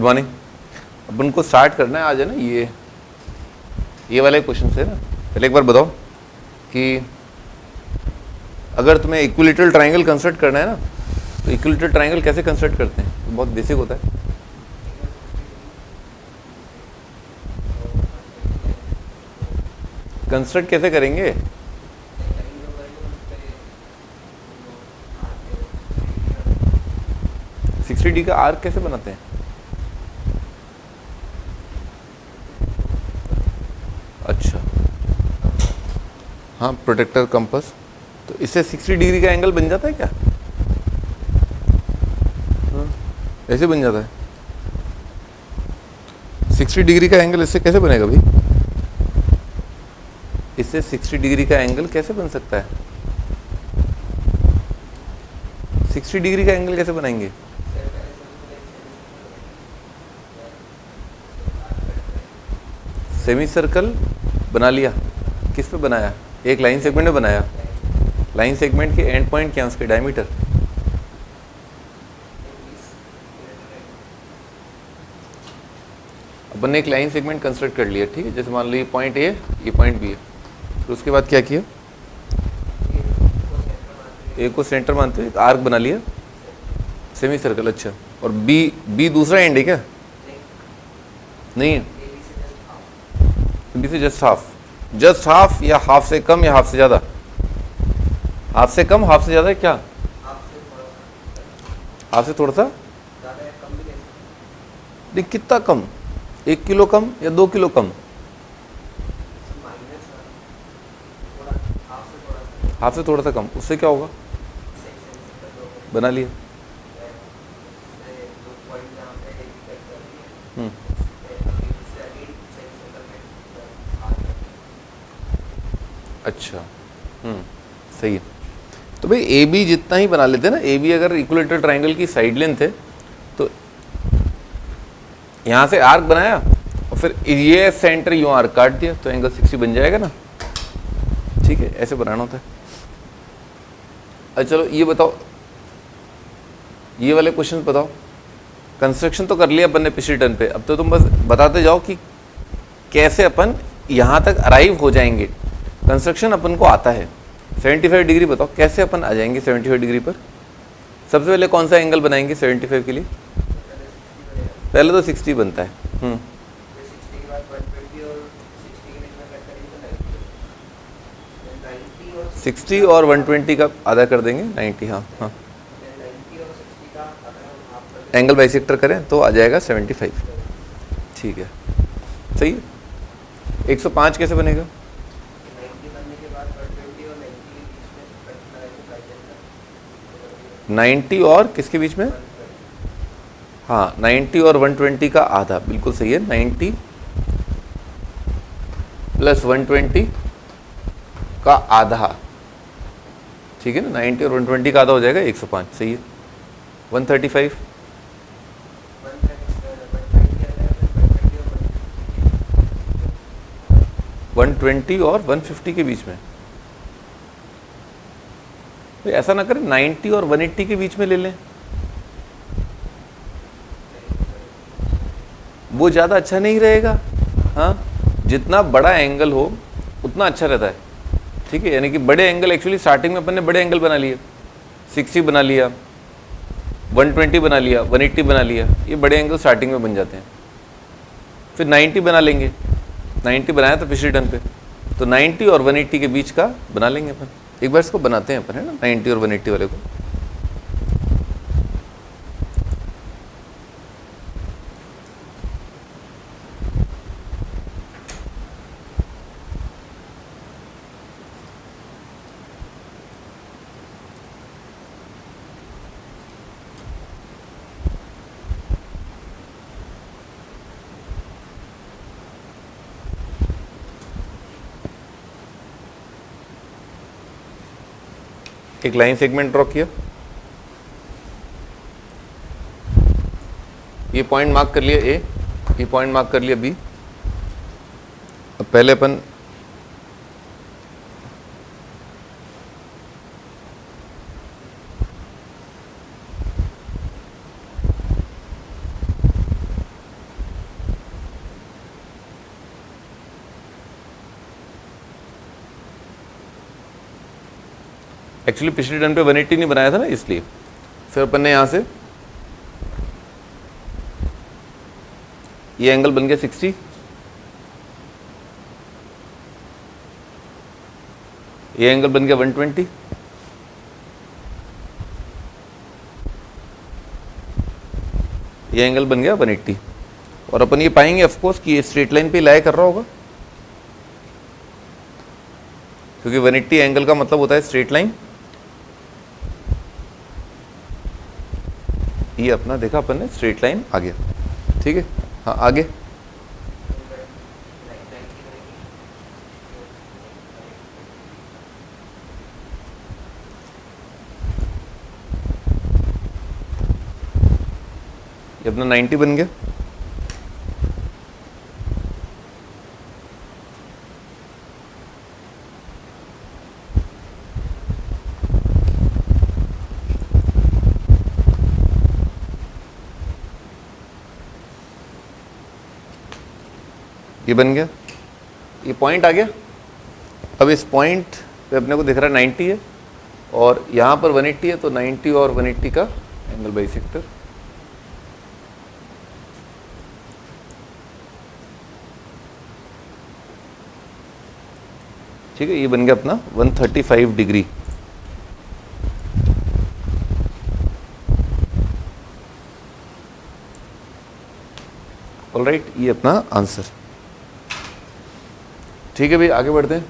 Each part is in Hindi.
Good morning. अपन को स्टार्ट करना है आज, है ना, ये वाले क्वेश्चन से ना। पहले एक बार बताओ कि अगर तुम्हें इक्विलेटरल ट्रायंगल कंस्ट्रक्ट करना है ना, तो इक्विलेटरल ट्रायंगल कैसे कंस्ट्रक्ट करते हैं? तो बहुत बेसिक होता है। कंस्ट्रक्ट कैसे करेंगे? सिक्सटी डी का आर्क कैसे बनाते हैं? अच्छा, हाँ, प्रोटेक्टर कंपास। तो इससे 60 डिग्री का एंगल बन जाता है क्या? हाँ, ऐसे बन जाता है। 60 डिग्री का एंगल इससे कैसे बनेगा भाई? इससे 60 डिग्री का एंगल कैसे बन सकता है? 60 डिग्री का एंगल कैसे बनाएंगे? सेमी सर्कल बना लिया। किस पे बनाया? एक लाइन सेगमेंट में बनाया। लाइन सेगमेंट के एंड पॉइंट क्या है? उसके डायमीटर। अपन ने एक लाइन सेगमेंट कंस्ट्रक्ट कर लिया, ठीक है। जैसे मान लो ये पॉइंट ए, ये पॉइंट बी है। तो उसके बाद क्या किया? ए को सेंटर मानते हुए आर्क बना लिया, सेमी सर्कल। अच्छा, और बी दूसरा एंड है क्या? नहीं है, बी से जस्ट हाफ या हाफ से कम या हाफ से ज्यादा? हाफ से कम, हाफ से ज्यादा है क्या? हाफ से थोड़ा सा नहीं, कितना कम? 1 किलो कम या 2 किलो कम? हाफ से थोड़ा सा कम। उससे क्या होगा? बना लिया। अच्छा, सही है। तो भाई ए बी जितना ही बना लेते ना, ए बी अगर इक्विलेटरल ट्रायंगल की साइड लेंथ है, तो यहां से आर्क बनाया और फिर ये सेंटर यूं आर्क काट दिया, तो एंगल 60 बन जाएगा ना। ठीक है, ऐसे बनाना होता है। अच्छा चलो ये बताओ, ये वाले क्वेश्चन बताओ। कंस्ट्रक्शन तो कर लिया अपन ने पिछले टर्न पे, अब तो तुम बस बताते जाओ कि कैसे अपन यहां तक अराइव हो जाएंगे। कंस्ट्रक्शन अपन को आता है। 75 डिग्री बताओ कैसे अपन आ जाएंगे 75 डिग्री पर? सबसे पहले कौन सा एंगल बनाएंगे 75 के लिए? पहले तो 60 बनता है। 60 और 120 का आधा कर देंगे, 90। हाँ, एंगल बाइसेक्टर करें तो आ जाएगा 75। ठीक है, सही है। 105 कैसे बनेगा? 90 और किसके बीच में? हाँ, 90 और 120 का आधा, बिल्कुल सही है। 90 प्लस 120 का आधा, ठीक है ना। 90 और 120 का आधा हो जाएगा 105, सही है। 135, 120 और 150 के बीच में। तो ऐसा ना करें, 90 और 180 के बीच में ले लें, वो ज़्यादा अच्छा नहीं रहेगा? हाँ, जितना बड़ा एंगल हो उतना अच्छा रहता है, ठीक है। यानी कि बड़े एंगल, एक्चुअली स्टार्टिंग में अपन ने बड़े एंगल बना लिए, 60 बना लिया, 120 बना लिया, 180 बना लिया, ये बड़े एंगल स्टार्टिंग में बन जाते हैं। फिर 90 बना लेंगे, 90 बनाया था पिछले टर्न पे, तो 90 और 180 के बीच का बना लेंगे अपन। एक बार इसको बनाते हैं अपन, है ना, 90 और 180 वाले को। एक लाइन सेगमेंट ड्रॉ किया, ये पॉइंट मार्क कर लिया ए, ये पॉइंट मार्क कर लिया बी। अब पहले अपन एक्चुअली पिछले टर्न पे 180 नहीं बनाया था ना, इसलिए। फिर अपन ने यहाँ से ये एंगल बन गया 60, ये एंगल बन गया 120, ये एंगल बन गया 180। और अपन ये पाएंगे ऑफ कोर्स कि ये स्ट्रेट लाइन पे लाई कर रहा होगा, क्योंकि 180 एंगल का मतलब होता है स्ट्रेट लाइन। ये अपना देखा अपन ने स्ट्रेट लाइन आ गया, ठीक है। हाँ आगे ये अपना 90 बन गया। ये बन गया, ये पॉइंट आ गया। अब इस पॉइंट पे अपने को दिख रहा है 90 है और यहाँ पर 180 है, तो 90 और 180 का एंगल बाइसेक्टर। ठीक है, ये बन गया अपना 135 डिग्री। ऑलराइट, ये अपना आंसर। ठीक है भाई, आगे बढ़ते हैं।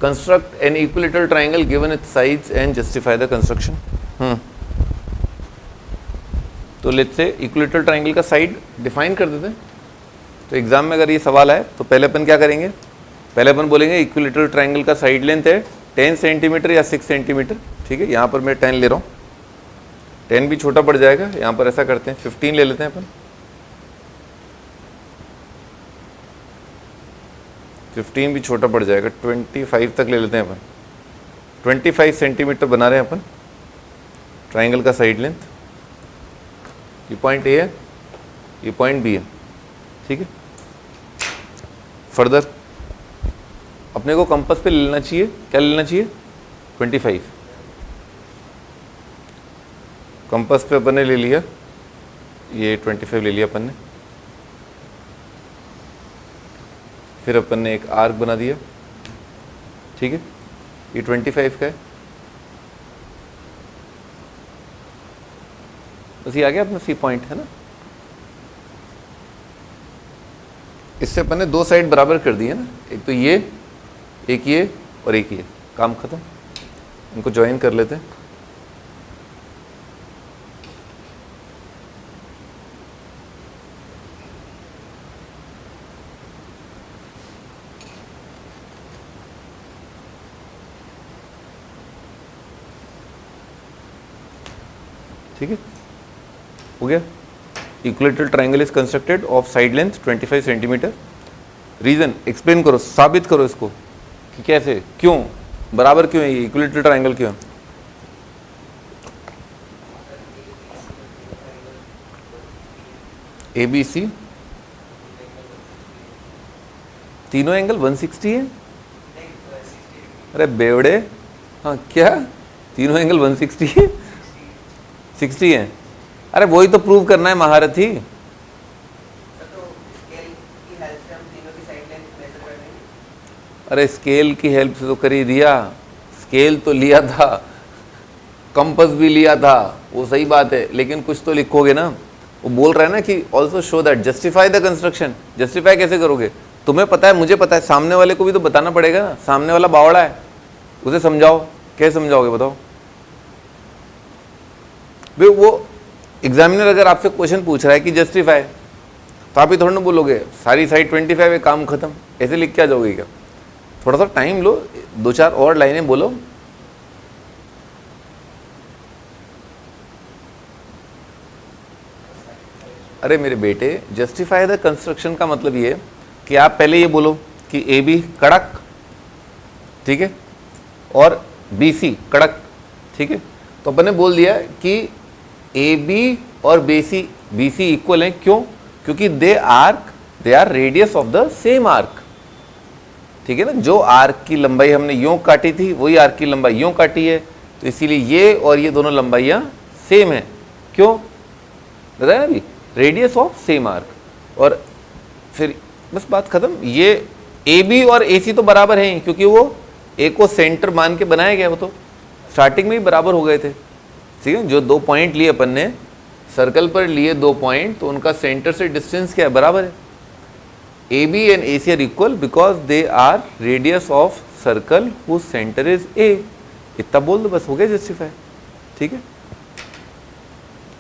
Construct an equilateral triangle given it's sides and justify the construction. तो लेट्स से इक्विलेटरल ट्राइंगल का साइड डिफाइन कर देते हैं। तो एग्जाम में अगर ये सवाल आए तो पहले अपन क्या करेंगे, पहले अपन बोलेंगे इक्विलेटरल ट्राइंगल का साइड लेंथ है 10 सेंटीमीटर या 6 सेंटीमीटर। ठीक है, यहाँ पर मैं 10 ले रहा हूँ, 10 भी छोटा पड़ जाएगा। यहाँ पर ऐसा करते हैं 15 ले लेते हैं अपन, 15 भी छोटा पड़ जाएगा, 25 तक ले लेते हैं अपन। 25 सेंटीमीटर बना रहे हैं अपन ट्राइंगल का साइड लेंथ। ये पॉइंट ए है, ये पॉइंट बी है। ठीक है, फर्दर अपने को कंपास पे लेना चाहिए, क्या लेना चाहिए, 25। कंपास पे अपन ने ले लिया, ये 25 ले लिया अपन ने। फिर अपन ने एक आर्क बना दिया। ठीक है, ये 25 का है। बस ये आ गया अपना सी पॉइंट, है ना। इससे अपन ने 2 साइड बराबर कर दी है ना, एक तो ये, एक ये और एक ये। काम खत्म, इनको ज्वाइन कर लेते हैं। ठीक है, हो गया। Equilateral triangle is constructed of side length 25 centimetre. Reason explain करो, साबित करो इसको कि कैसे, क्यों बराबर, क्यों है ये इक्विलेटरल ट्राइंगल, क्यों। ABC तीनों एंगल 160 है। अरे बेवड़े, हाँ क्या, तीनों एंगल 160 है, 60 है। अरे वही तो प्रूव करना है महारथी। अरे स्केल की हेल्प से तो कर ही दिया, स्केल तो लिया था, कंपास भी लिया था, वो सही बात है, लेकिन कुछ तो लिखोगे ना। वो बोल रहा है ना कि also show that justify the construction. Justify कैसे करोगे, तुम्हें पता है, मुझे पता है, सामने वाले को भी तो बताना पड़ेगा ना। सामने वाला बावड़ा है, उसे समझाओ, कैसे समझाओगे बताओ। भाई वो एग्जामिनर अगर आपसे क्वेश्चन पूछ रहा है कि जस्टिफाई, तो आप ही थोड़ा ना बोलोगे सारी साइड 25 है, काम खत्म, ऐसे लिख के आ जाओगे क्या। थोड़ा सा टाइम लो, 2-4 और लाइनें बोलो। अरे मेरे बेटे, जस्टिफाई द कंस्ट्रक्शन का मतलब ये कि आप पहले ये बोलो कि AB कड़क, ठीक है, और BC कड़क। ठीक है, तो अपन ने बोल दिया कि AB और BC इक्वल हैं। क्यों, क्योंकि they are radius of the same arc. ठीक है ना। जो आर्क की लंबाई हमने यूं काटी थी वही आर्क की लंबाई यूं काटी है, तो इसीलिए ये और ये दोनों लंबाइयां सेम है। क्यों बताया ना अभी, रेडियस ऑफ सेम आर्क। और फिर बस बात खत्म। ये ए बी और ए सी तो बराबर हैं क्योंकि वो ए को सेंटर मान के बनाया गया, वो तो स्टार्टिंग में ही बराबर हो गए थे। ठीक है, जो 2 पॉइंट लिए अपन ने सर्कल पर लिए 2 पॉइंट, तो उनका सेंटर से डिस्टेंस क्या है, बराबर है। A B and A C are equal because they are radius of circle whose centre is A. इतना बोल दो बस, हो गया जस्टिफाई। ठीक है,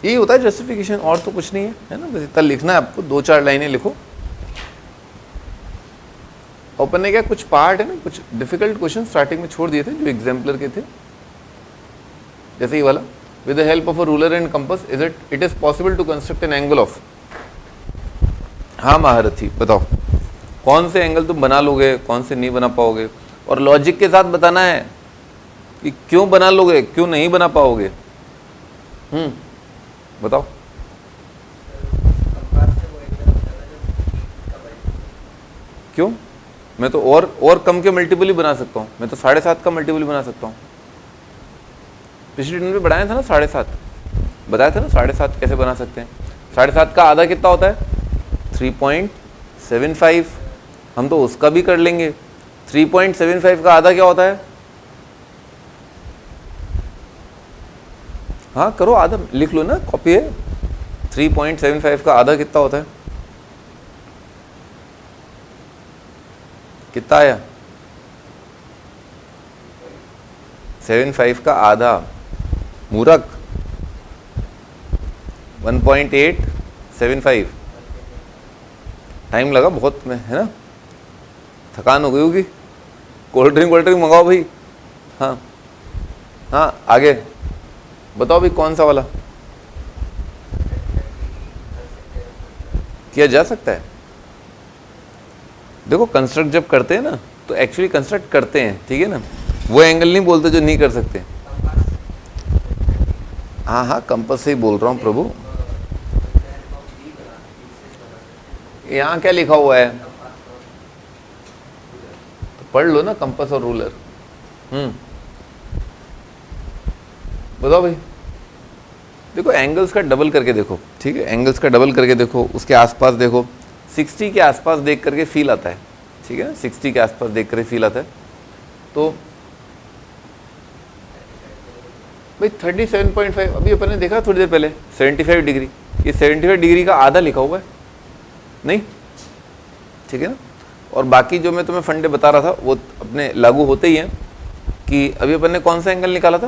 यही होता है जस्टिफिकेशन, और तो कुछ नहीं है ना। बस इतना लिखना है आपको, 2-4 लाइनें लिखो। ओपन ने क्या कुछ पार्ट है ना, कुछ डिफिकल्ट क्वेश्चन स्टार्टिंग में छोड़ दिए थे जो एग्जाम्पलर के थे, जैसे ये वाला, with the help of a ruler and compass it is possible to construct an angle of. हाँ महारथी, बताओ कौन से एंगल तुम बना लोगे, कौन से नहीं बना पाओगे, और लॉजिक के साथ बताना है कि क्यों बना लोगे, क्यों नहीं बना पाओगे। बताओ। क्यों? मैं तो और कम के मल्टीपल ही बना सकता हूँ, मैं तो 7.5 का मल्टीपल बना सकता हूँ। पिछले दिन में बढ़ाया था ना 7.5, बताया था ना 7.5 कैसे बना सकते हैं। 7.5 का आधा कितना होता है, 3.75। हम तो उसका भी कर लेंगे। 3.75 का आधा क्या होता है, हाँ करो, आधा लिख लो ना, कॉपी है। 3.75 का आधा कितना होता है, कितना आया, 75 का आधा, मूर्ख, 1.875। टाइम लगा बहुत में, है ना, थकान हो गई होगी। कोल्ड ड्रिंक मंगाओ भाई। हाँ हाँ, आगे बताओ भाई, कौन सा वाला किया जा सकता है। देखो कंस्ट्रक्ट जब करते हैं ना, तो एक्चुअली कंस्ट्रक्ट करते हैं, ठीक है ना, वो एंगल नहीं बोलते जो नहीं कर सकते। हाँ हाँ, कंपास से ही बोल रहा हूँ प्रभु। यहाँ क्या लिखा हुआ है, तो पढ़ लो ना, कंपास और रूलर। बताओ भाई। देखो एंगल्स का डबल करके देखो, ठीक है, एंगल्स का डबल करके देखो, उसके आसपास देखो, 60 के आसपास देख करके फील आता है, ठीक है ना, 60 के आसपास देख करके फील आता है। तो भाई 37.5 अभी अपन ने देखा थोड़ी देर पहले, 75 डिग्री, ये 75 डिग्री का आधा लिखा हुआ है नहीं, ठीक है ना। और बाकी जो मैं तुम्हें फंडे बता रहा था वो अपने लागू होते ही हैं, कि अभी अपन ने कौन सा एंगल निकाला था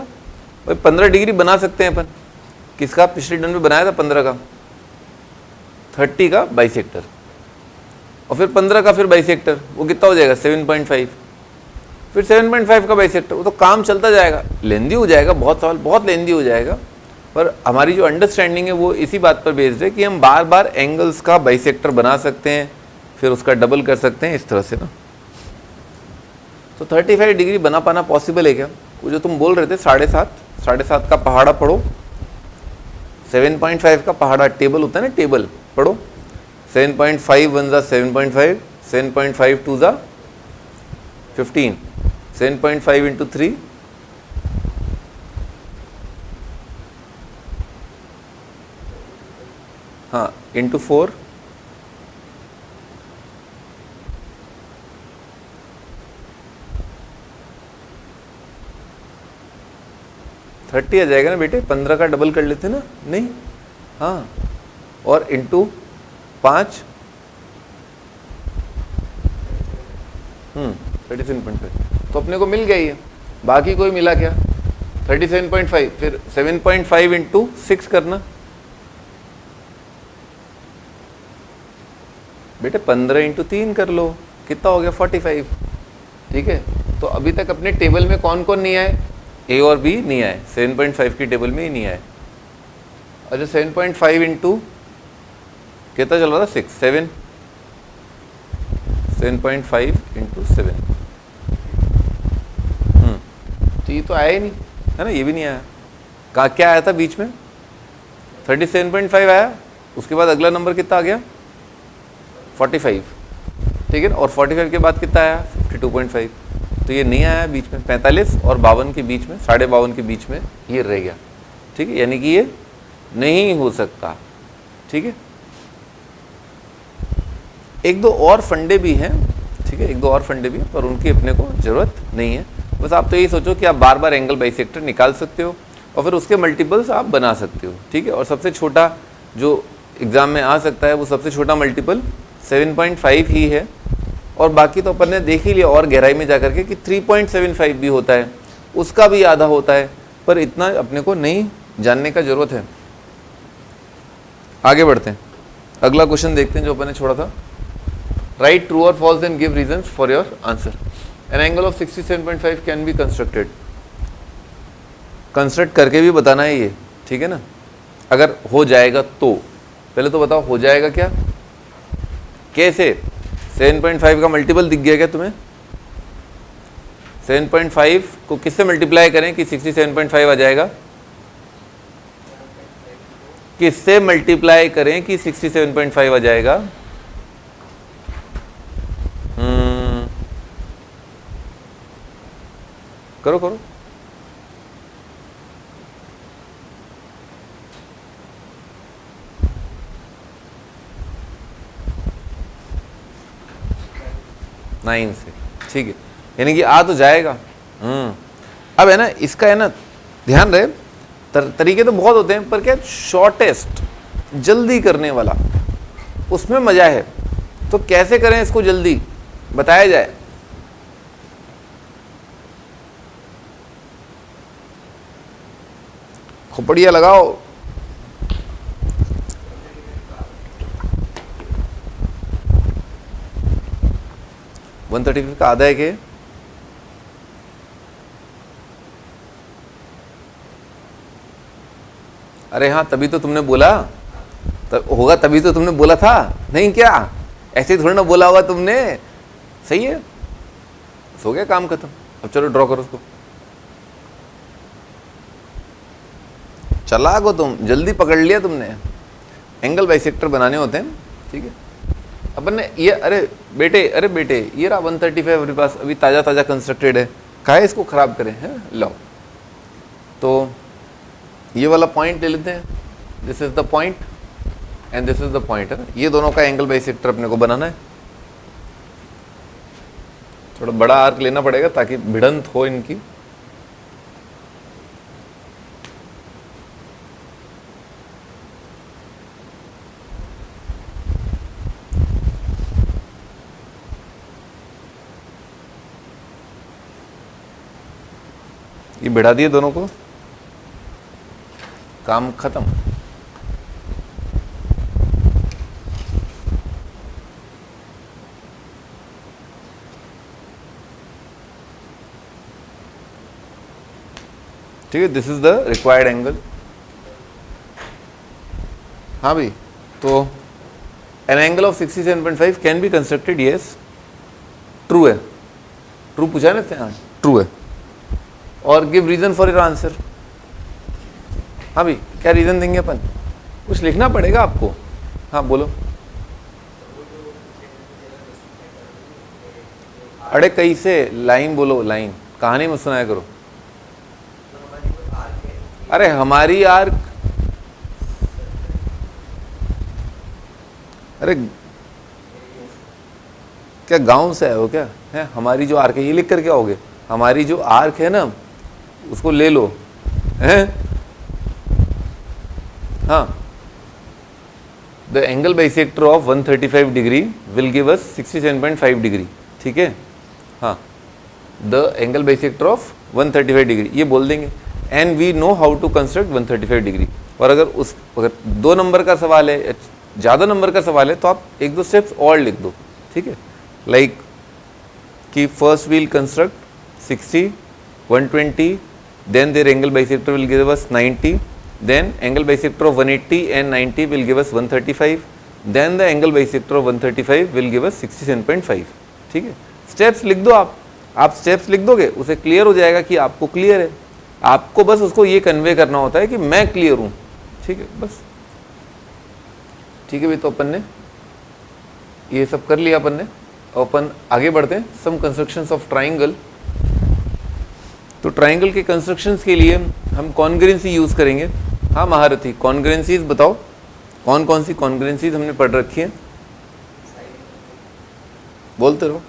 भाई, 15 डिग्री बना सकते हैं अपन। किसका, पिछले डन में बनाया था 15 का, 30 का बाइसेक्टर, और फिर 15 का फिर बाइसेक्टर, वो कितना हो जाएगा 7.5, फिर 7.5 का बाइसेक्टर। वो तो काम चलता जाएगा, लेंदी हो जाएगा, बहुत सवाल बहुत लेंदी हो जाएगा, पर हमारी जो अंडरस्टैंडिंग है वो इसी बात पर बेस्ड है कि हम बार बार एंगल्स का बाइसेक्टर बना सकते हैं, फिर उसका डबल कर सकते हैं, इस तरह से ना। तो 35 डिग्री बना पाना पॉसिबल है क्या? वो जो तुम बोल रहे थे 7.5 का पहाड़ा पढ़ो, 7.5 का पहाड़ा टेबल होता है ना, टेबल पढ़ो, 7.5 1 जा 7.5, 7.5 2 जा 15, 7.5 into 3 हाँ into 4 30 आ जाएगा ना बेटे, 15 का डबल कर लेते ना, नहीं, हाँ, और इंटू 5 37.5, तो अपने को मिल गया ये। बाकी कोई मिला क्या? 37.5, फिर 7.5 इंटू 6 करना बेटे, 15 इंटू 3 कर लो, कितना हो गया 45, ठीक है। तो अभी तक अपने टेबल में कौन कौन नहीं आए, ए और बी नहीं आए, 7.5 की टेबल में ही नहीं आए। अच्छा 7.5 इंटू कितना चल रहा था 6, 7, 7.5 इंटू 7, तो ये तो आया ही नहीं है ना, ये भी नहीं आया। कहाँ क्या आया था बीच में, 37.5 आया, उसके बाद अगला नंबर कितना आ गया 45, ठीक है ना, और 45 के बाद कितना आया 52.5, तो ये नहीं आया बीच में, 45 और 52 के बीच में, 52.5 के बीच में ये रह गया, ठीक है, यानी कि ये नहीं हो सकता, ठीक है। एक दो और फंडे भी हैं, ठीक है, एक दो और फंडे भी हैं, पर उनकी अपने को जरूरत नहीं है। बस आप तो यही सोचो कि आप बार बार एंगल बाइसेक्टर निकाल सकते हो और फिर उसके मल्टीपल्स आप बना सकते हो, ठीक है। और सबसे छोटा जो एग्जाम में आ सकता है वो सबसे छोटा मल्टीपल 7.5 ही है, और बाकी तो अपन ने देख ही लिया और गहराई में जाकर के कि 3.75 भी होता है, उसका भी आधा होता है, पर इतना अपने को नहीं जानने का जरूरत है। आगे बढ़ते हैं, अगला क्वेश्चन देखते हैं जो अपन ने छोड़ा था। राइट ट्रू और false and give reasons for your answer. An angle of 67.5 can be constructed. Construct करके भी बताना है ये, ठीक है ना। अगर हो जाएगा तो पहले तो बताओ हो जाएगा क्या, कैसे। 7.5 का मल्टीपल दिख गया क्या तुम्हें? 7.5 को किससे मल्टीप्लाई करें कि 67.5 आ जाएगा? किससे मल्टीप्लाई करें कि 67.5 आ जाएगा? करो करो। नाइन से, ठीक है, यानी कि आ तो जाएगा। अब है ना, इसका है ना ध्यान रहे, तरीके तो बहुत होते हैं, पर क्या शॉर्टेस्ट जल्दी करने वाला उसमें मजा है। तो कैसे करें इसको जल्दी बताया जाए। खोपड़िया लगाओ। वन 135 का आधा है कि अरे हाँ, तभी तो तुमने बोला होगा, तभी तो तुमने बोला था, नहीं क्या? ऐसे ही थोड़ा ना बोला होगा तुमने। सही है, हो गया काम खत्म। अब चलो ड्रॉ करो उसको। चला को तुम जल्दी पकड़ लिया तुमने। एंगल बाइसेक्टर बनाने होते हैं, ठीक है। अपन ने ये अरे बेटे ये रहा 135 अपने पास, अभी ताज़ा ताज़ा कंस्ट्रक्टेड है, काहे इसको ख़राब करें, है लो। तो ये वाला पॉइंट ले लेते हैं, this is the point and this is the point, है ना। ये दोनों का एंगल बाइसेक्टर अपने को बनाना है। थोड़ा बड़ा आर्क लेना पड़ेगा ताकि भिड़ंत हो इनकी। ये बिठा दिए दोनों को, काम खत्म। ठीक है, this is the required angle. हाँ भाई, तो an angle of 67.5 can be constructed, yes true है। ट्रू पूछा ना, हाँ ट्रू है। और give reason for your answer. हाँ भाई, क्या रीजन देंगे अपन? कुछ लिखना पड़ेगा आपको। हाँ बोलो। अरे कैसे, लाइन बोलो, लाइन कहानी में सुनाया करो। अरे हमारी आर्क, अरे क्या गांव से है वो क्या है? हमारी जो आर्क है, ये लिख कर क्या होगे? हमारी जो आर्क है ना, उसको ले लो, हैं? हाँ, the angle bisector of 135 degree will give us 67.5 degree, ठीक है। हाँ, the angle bisector of 135 degree ये बोल देंगे, and we know how to construct 135 degree. और अगर 2 नंबर का सवाल है, ज़्यादा नंबर का सवाल है, तो आप 1-2 स्टेप्स और लिख दो, ठीक है। लाइक कि first we'll construct 60, 120, then their angle bisector will give us 90, then angle bisector of 180 and 90 will give us 135, then the angle bisector of 135 will give us 67.5, ठीक है। स्टेप्स लिख दो आप स्टेप्स लिख दोगे, उसे क्लियर हो जाएगा कि आपको क्लियर है। आपको बस उसको ये कन्वे करना होता है कि मैं क्लियर हूँ, ठीक है, बस। ठीक है भाई, तो अपन ने ये सब कर लिया अपन ने। अपन आगे बढ़ते हैं। सम कंस्ट्रक्शंस ऑफ ट्राइंगल। तो ट्राइंगल के कंस्ट्रक्शंस के लिए हम कॉन्ग्रुएंसी यूज करेंगे। हाँ महारथी, कॉन्ग्रुएंसीज बताओ, कौन कौन सी कॉन्ग्रुएंसीज हमने पढ़ रखी है? बोलते रहो।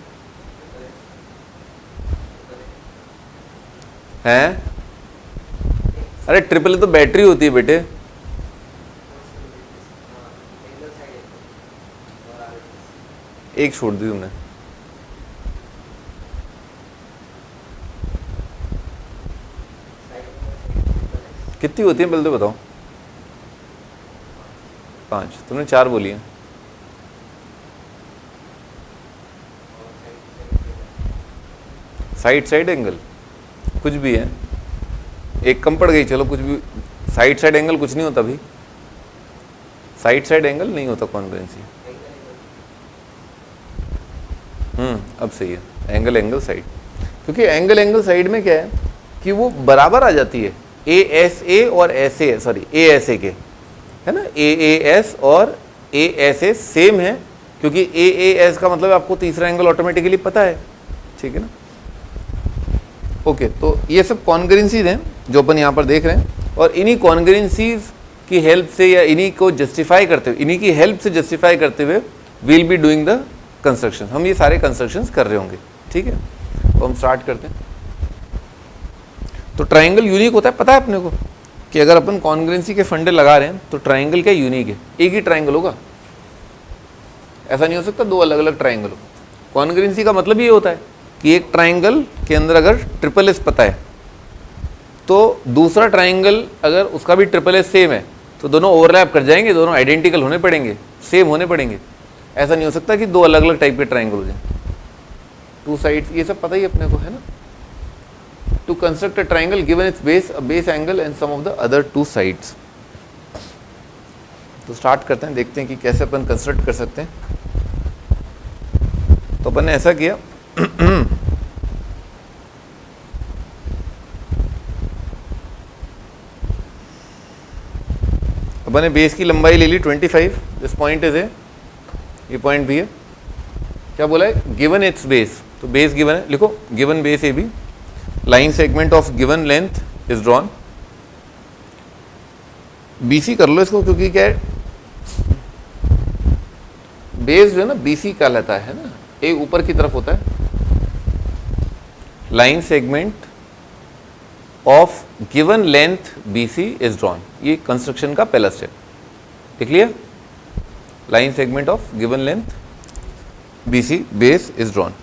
हैं? अरे ट्रिपल ए तो बैटरी होती है बेटे। एक छोड़ दी तुमने। कितनी होती है पहले तो बताओ? 5, तुमने 4 बोली है। साइड साइड एंगल कुछ भी है, एक कम पड़ गई, चलो कुछ भी। साइड साइड एंगल कुछ नहीं होता भाई, साइड साइड एंगल नहीं होता कॉन्ग्रुएंसी। अब सही है, एंगल एंगल साइड। क्योंकि एंगल एंगल साइड में क्या है कि वो बराबर आ जाती है, ए एस ए और S A, sorry A S A के, है ना, ए एस और ए एस ए सेम है, क्योंकि ए एस का मतलब आपको तीसरा एंगल ऑटोमेटिकली पता है, ठीक है ना। ओके, तो ये सब कॉन्ग्रुएंसीज हैं जो अपन यहाँ पर देख रहे हैं, और इन्हीं कॉन्ग्रुएंसीज की हेल्प से या इन्हीं को जस्टिफाई करते हुए, इन्हीं की हेल्प से जस्टिफाई करते हुए will be doing the construction. हम ये सारे कंस्ट्रक्शंस कर रहे होंगे, ठीक है। तो हम स्टार्ट करते हैं। तो ट्राइंगल यूनिक होता है, पता है अपने को कि अगर अपन कॉन्ग्रुएंसी के फंडे लगा रहे हैं तो ट्राइंगल क्या यूनिक है, एक ही ट्राइंगल होगा, ऐसा नहीं हो सकता दो अलग अलग ट्राइंगल हो। कॉन्ग्रुएंसी का मतलब ये होता है कि एक ट्राइंगल के अंदर अगर ट्रिपल एस पता है तो दूसरा ट्राइंगल अगर उसका भी ट्रिपल एस सेम है तो दोनों ओवरलैप कर जाएंगे, दोनों आइडेंटिकल होने पड़ेंगे, सेम होने पड़ेंगे। ऐसा नहीं हो सकता कि दो अलग अलग टाइप के ट्राइंगल हो जाए। 2 साइड्स, ये सब पता ही अपने को है ना। To construct a triangle given its base, a base angle and sum of the other 2 sides. तो स्टार्ट करते हैं, देखते हैं कि कैसे अपन कंस्ट्रक्ट कर सकते हैं। तो अपन ने ऐसा किया अपन ने बेस की लंबाई ले ली 25, दिस पॉइंट इज ए, ये पॉइंट भी है। क्या बोला है? गिवन इट्स बेस, तो बेस गिवन है, लिखो given base A B, line segment of given length is drawn. BC कर लो इसको, क्योंकि क्या है, बेस जो है ना बीसी कहलाता है ना, ए ऊपर की तरफ होता है। Line segment of given length BC is drawn, ये कंस्ट्रक्शन का पहला स्टेप, देख लिया। Line segment of given length BC, base is drawn.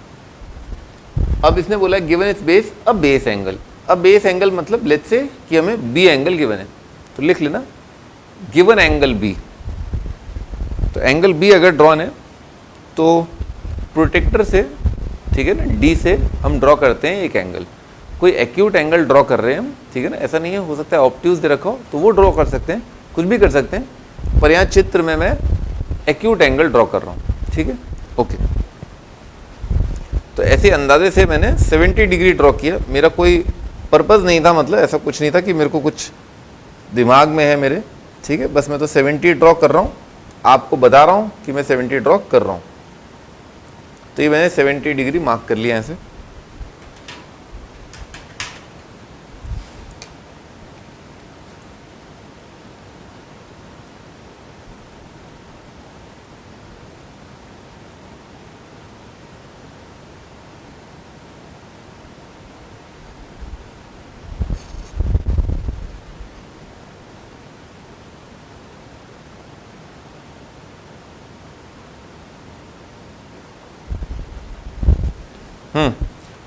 अब इसने बोला given its base a base angle. अब बेस एंगल मतलब लेट्स से कि हमें बी एंगल गिवन है, तो लिख लेना गिवन एंगल बी। तो एंगल बी अगर ड्रॉन है तो प्रोटेक्टर से, ठीक है ना, डी से हम ड्रॉ करते हैं एक एंगल, कोई एक्यूट एंगल ड्रॉ कर रहे हैं हम, ठीक है ना। ऐसा नहीं है, हो सकता है ऑब्ट्यूज दे रखा हो तो वो ड्रॉ कर सकते हैं, कुछ भी कर सकते हैं, पर यहाँ चित्र में मैं एक्यूट एंगल ड्रॉ कर रहा हूँ, ठीक है। ओके, तो ऐसे अंदाजे से मैंने 70 डिग्री ड्रॉ किया। मेरा कोई पर्पज़ नहीं था, मतलब ऐसा कुछ नहीं था कि मेरे को कुछ दिमाग में है मेरे, ठीक है। बस मैं तो 70 ड्रॉ कर रहा हूँ, आपको बता रहा हूँ कि मैं 70 ड्रॉ कर रहा हूँ। तो ये मैंने 70 डिग्री मार्क कर लिया ऐसे।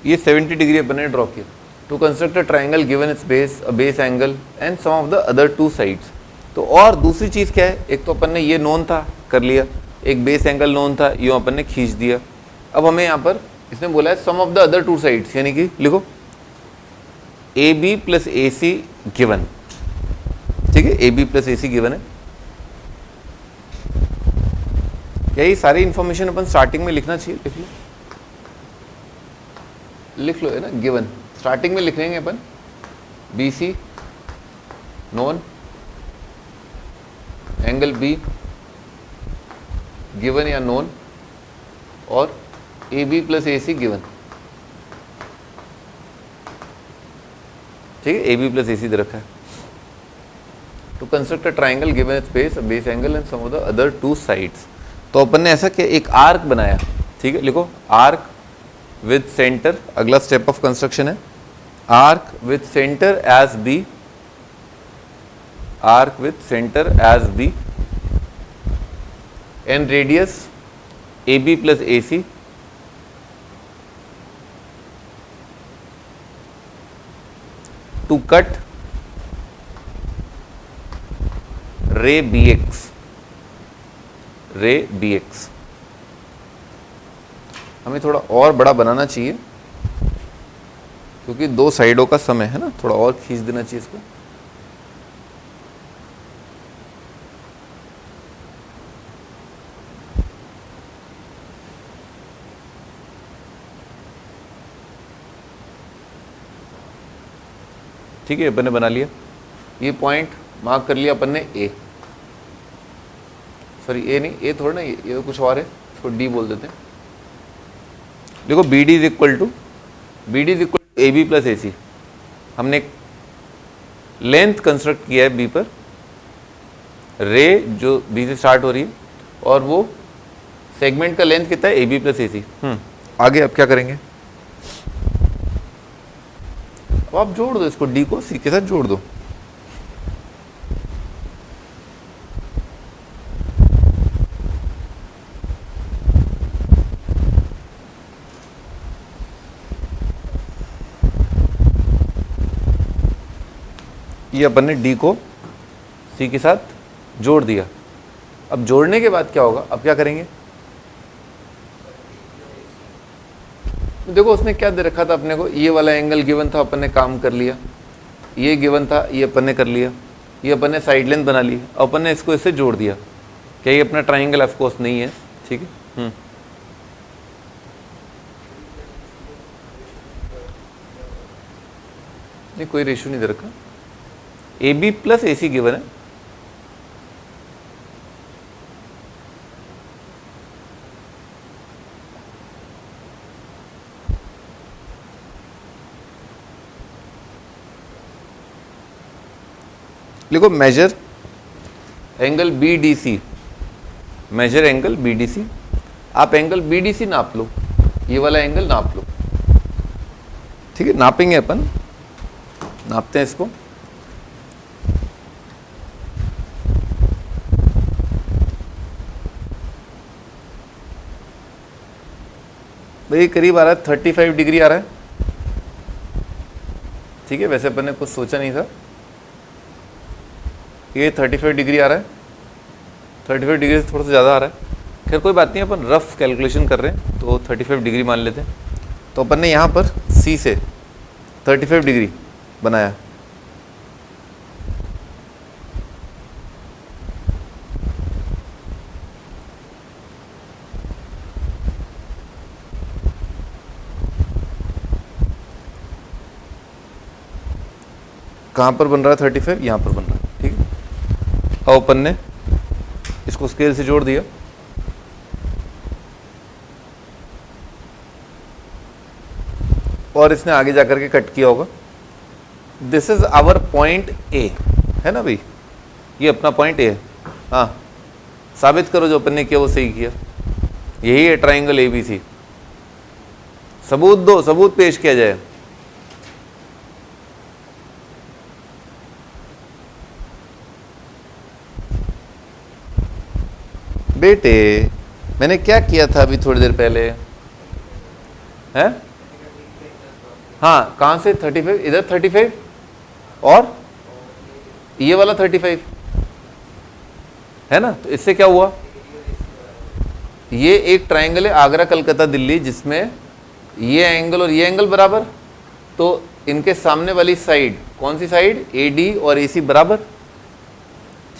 ये 70 डिग्री अपन ने ड्रॉ किया। To construct a triangle given its base, a base angle and sum of the other 2 sides. तो और दूसरी चीज़ क्या है, एक तो अपन ने ये नोन था, कर लिया, एक बेस एंगल नोन था, यूँ अपन ने खींच दिया। अब हमें यहाँ पर इसने बोला है sum of the other 2 sides, यानी कि लिखो A B plus A C given, ठीक है, A B plus A C given है। यही सारी इंफॉर्मेशन अपन स्टार्टिंग में लिखना चाहिए, लिख लो, लिख लो, है ना, गिवन स्टार्टिंग में लिख लेंगे अपन, B C known, angle B given या नोन, और A B plus A C given, ठीक है, ए बी प्लस ए सी दे रखा है। To construct a triangle given space, a base angle and sum of the other two sides. तो अपन ने ऐसा किया, एक आर्क बनाया, ठीक है, लिखो आर्क विद सेंटर, अगला स्टेप ऑफ कंस्ट्रक्शन है, arc with centre as B, arc with centre as B and radius A B plus A C, to cut ray B X, ray B X. हमें थोड़ा और बड़ा बनाना चाहिए क्योंकि दो साइडों का समय है ना, थोड़ा और खींच देना चाहिए इसको। ठीक है, अपन ने बना लिया, ये पॉइंट मार्क कर लिया अपन ने ए, सॉरी ए नहीं, ए थोड़ा ना, ये कुछ और है, इसको डी बोल देते हैं। देखो B D is equal to A B plus A C. हमने एक लेंथ कंस्ट्रक्ट किया है बी पर, रे जो बी से स्टार्ट हो रही है, और वो सेगमेंट का लेंथ कितना है, ए बी प्लस ए सी। आगे अब क्या करेंगे, अब आप जोड़ दो इसको, डी को सी के साथ जोड़ दो। ये अपन ने डी को सी के साथ जोड़ दिया। अब जोड़ने के बाद क्या होगा, अब क्या करेंगे, देखो उसने क्या दे रखा था अपने को, ये वाला एंगल गिवन था, अपन ने काम कर लिया, ये गिवन था, ये अपन ने कर लिया, ये अपन ने साइड लेंथ बना ली, अपन ने इसको इससे जोड़ दिया। क्या ये अपना ट्राइंगल ऑफ कोर्स नहीं है, ठीक है। नहीं, कोई रेशियो नहीं दे रखा, A B plus A C given है, लिखो major angle B D C, major angle B D C. आप एंगल बी डी सी नाप लो, ये वाला एंगल नाप लो, ठीक है, नापेंगे अपन, नापते हैं इसको। भाई करीब आ रहा है 35 डिग्री आ रहा है, ठीक है, वैसे अपन ने कुछ सोचा नहीं था, ये 35 डिग्री आ रहा है, 35 डिग्री से थोड़ा सा ज़्यादा आ रहा है, खैर कोई बात नहीं, अपन रफ कैलकुलेशन कर रहे हैं तो 35 डिग्री मान लेते हैं। तो अपन ने यहाँ पर सी से 35 डिग्री बनाया, कहाँ पर बन रहा है 35, यहाँ पर बन रहा है, ठीक है। अब अपन ने इसको स्केल से जोड़ दिया, और इसने आगे जाकर के कट किया होगा। This is our point A, है ना भाई, ये अपना पॉइंट ए है। हाँ, साबित करो जो अपन ने किया वो सही किया, यही है ट्राइंगल ए बी सी। सबूत दो, सबूत पेश किया जाए। बेटे मैंने क्या किया था अभी थोड़ी देर पहले, है? हाँ, कहां से 35, इधर 35 और ये वाला 35, है ना। तो इससे क्या हुआ, ये एक ट्राइंगल है आगरा कलकत्ता दिल्ली, जिसमें ये एंगल और ये एंगल बराबर, तो इनके सामने वाली साइड, कौन सी साइड, AD और AC बराबर,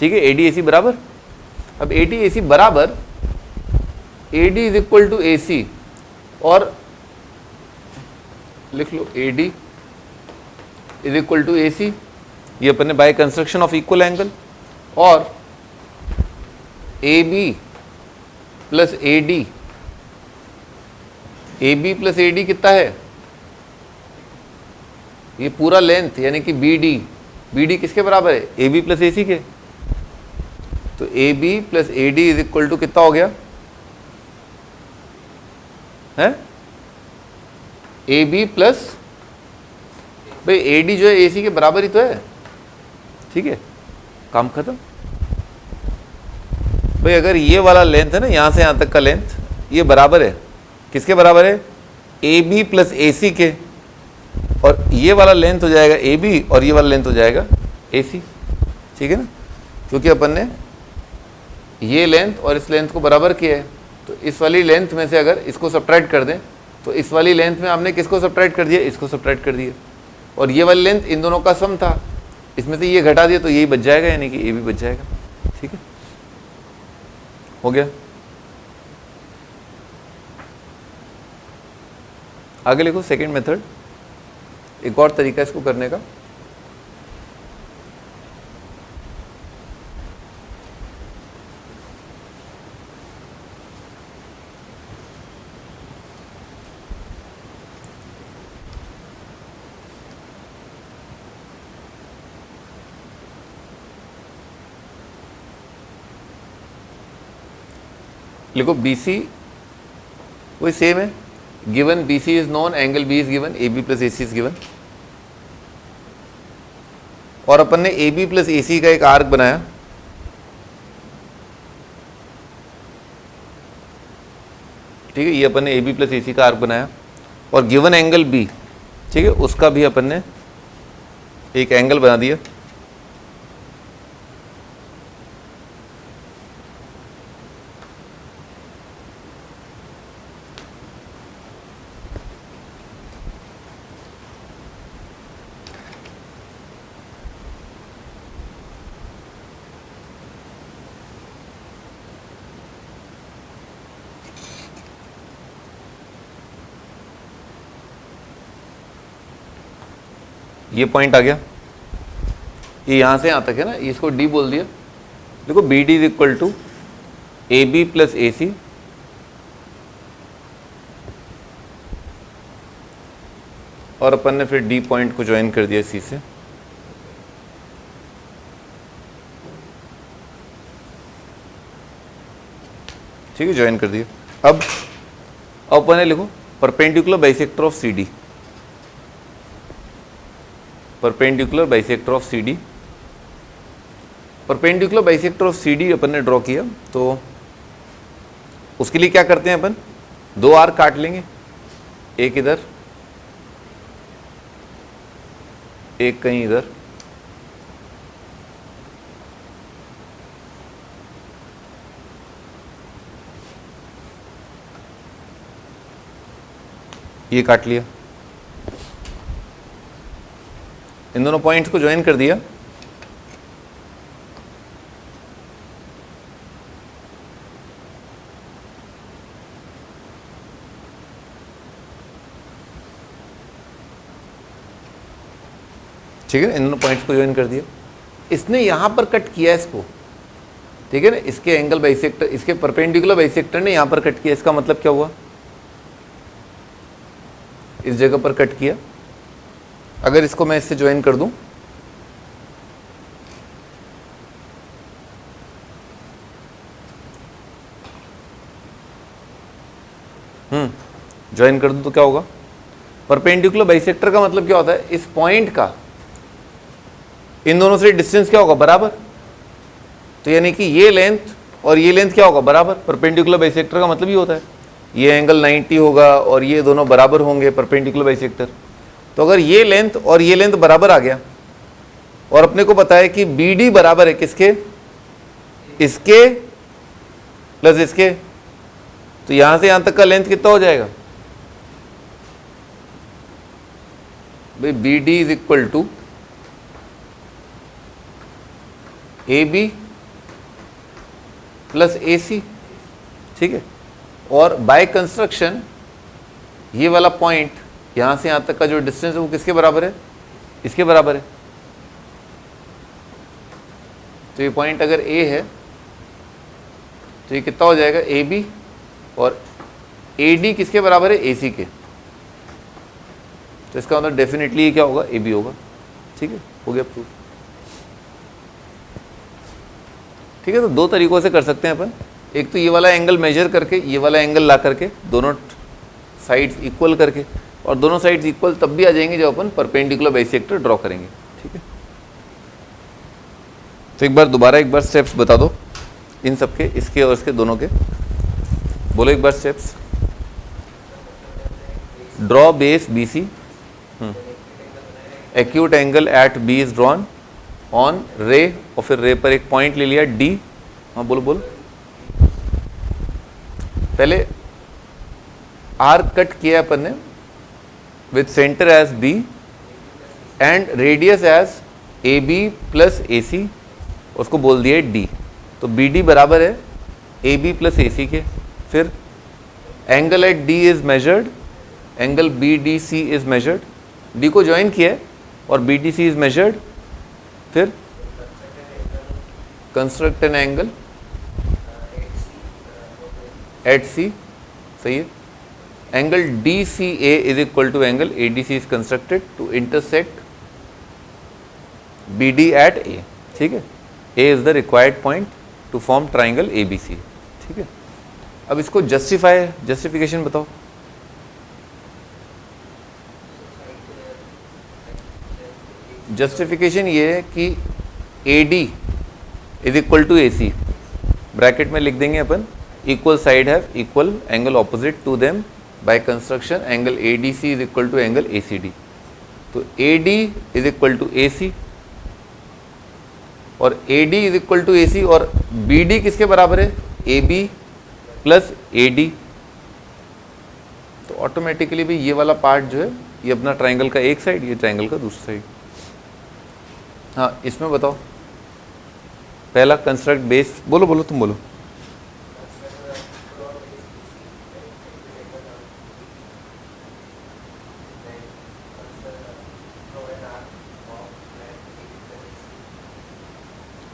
ठीक है, AD AC बराबर। अब AD AC बराबर, AD is equal to AC, और लिख लो AD is equal to AC, ये अपन ने by construction of equal angle, और AB plus AD A B plus A D कितना है, ये पूरा लेंथ यानी कि बी डी किसके बराबर है, A B plus A C के। तो A B plus A D is equal to कितना हो गया है, ए बी प्लस, भाई ए डी जो है ए सी के बराबर ही तो है, ठीक है, काम खत्म। भाई अगर ये वाला लेंथ है ना, यहां से यहां तक का लेंथ, ये बराबर है किसके बराबर है, A B plus A C के, और ये वाला लेंथ हो जाएगा ए बी और ये वाला लेंथ हो जाएगा ए सी, ठीक है ना, क्योंकि अपन ने ये लेंथ और इस लेंथ को बराबर किया है। तो इस वाली लेंथ में से अगर इसको सब्ट्रैक्ट कर दें तो इस वाली लेंथ में हमने किसको सब्ट्रैक्ट कर दिया, इसको सब्ट्रैक्ट कर दिया, और ये वाली लेंथ इन दोनों का सम था, इसमें से ये घटा दिया तो यही बच जाएगा, यानी कि ए भी बच जाएगा, ठीक है, हो गया। आगे लिखो सेकंड मेथड, एक और तरीका इसको करने का। लिखो BC वही सेम है, given BC is known, angle B is given, AB plus AC is given, और अपन ने AB प्लस AC का एक आर्क बनाया, ठीक है, ये अपन ने AB प्लस AC का आर्क बनाया, और गिवन एंगल B, ठीक है, उसका भी अपन ने एक एंगल बना दिया। ये पॉइंट आ गया, ये यहां से यहां तक है ना, इसको D बोल दिया। देखो B D is equal to A B plus A C, और अपन ने फिर D पॉइंट को ज्वाइन कर दिया C से, ठीक है, ज्वाइन कर दिया। अब अपन ने लिखो perpendicular bisector of CD, perpendicular bisector of CD, perpendicular bisector of CD अपन ने ड्रॉ किया। तो उसके लिए क्या करते हैं अपन, दो आर्क काट लेंगे, एक इधर एक कहीं इधर, ये काट लिया, इन दोनों पॉइंट्स को ज्वाइन कर दिया। ठीक है, इन दोनों पॉइंट्स को ज्वाइन कर दिया। इसने यहां पर कट किया इसको, ठीक है ना, इसके एंगल बाइसेक्टर, इसके परपेंडिकुलर बाइसेक्टर ने यहां पर कट किया। इसका मतलब क्या हुआ, इस जगह पर कट किया। अगर इसको मैं इससे ज्वाइन कर दूं, ज्वाइन कर दूं तो क्या होगा, परपेंडिकुलर बाइसेक्टर का मतलब क्या होता है, इस पॉइंट का इन दोनों से डिस्टेंस क्या होगा, बराबर। तो यानी कि ये लेंथ और ये लेंथ क्या होगा, बराबर। परपेंडिकुलर बाइसेक्टर का मतलब ये होता है, ये एंगल 90 होगा और ये दोनों बराबर होंगे, परपेंडिकुलर बाइसेक्टर। तो अगर ये लेंथ और ये लेंथ बराबर आ गया, और अपने को पता है कि BD बराबर है किसके, इसके प्लस इसके, तो यहां से यहां तक का लेंथ कितना हो जाएगा भाई, BD is equal to AB plus AC, ठीक है। और बाय कंस्ट्रक्शन ये वाला पॉइंट यहां से यहां तक का जो डिस्टेंस है वो किसके बराबर है, इसके बराबर है। तो ये पॉइंट अगर A है तो ये कितना हो जाएगा, AB, और AD किसके बराबर है? AC के। तो इसका मतलब डेफिनेटली ये क्या होगा? AB होगा। ठीक है, हो गया प्रूफ। ठीक है, तो दो तरीकों से कर सकते हैं अपन। एक तो ये वाला एंगल मेजर करके, ये वाला एंगल ला करके, दोनों साइड्स इक्वल करके, और दोनों साइड्स इक्वल तब भी आ जाएंगे जब अपन परपेंडिकुलर बाइसेक्टर ड्रॉ करेंगे। ठीक है, तो एक बार स्टेप्स बता दो इन सबके, इसके और इसके दोनों के। बोलो एक बार steps. Draw base BC, acute angle at B is drawn on ray, और फिर रे पर एक पॉइंट ले लिया D। हाँ बोलो बोलो। पहले आर्क कट किया अपन ने with centre as B and radius as AB plus AC, उसको बोल दिया D। तो BD बराबर है AB प्लस AC के। फिर angle at D is measured, angle BDC is measured, D को ज्वाइन किया है और BDC इज मेजर्ड। फिर construct an angle at C, सही है। Angle DCA is equal to angle ADC is constructed to intersect BD at A। ठीक है, A is the required point to form triangle ABC। ठीक है, अब इसको जस्टिफिकेशन बताओ। जस्टिफिकेशन ये है कि AD is equal to AC, bracket में लिख देंगे अपन, equal side have equal angle opposite to them by construction, angle ADC is equal to angle ACD। तो AD is equal to AC और AD is equal to AC, और BD किसके बराबर है? AB plus AD। तो ऑटोमेटिकली भी ये वाला पार्ट जो है ये अपना ट्राइंगल का एक साइड, ये ट्राइंगल का दूसरा साइड। हाँ, इसमें बताओ पहला कंस्ट्रक्ट बेस। बोलो बोलो, तुम बोलो।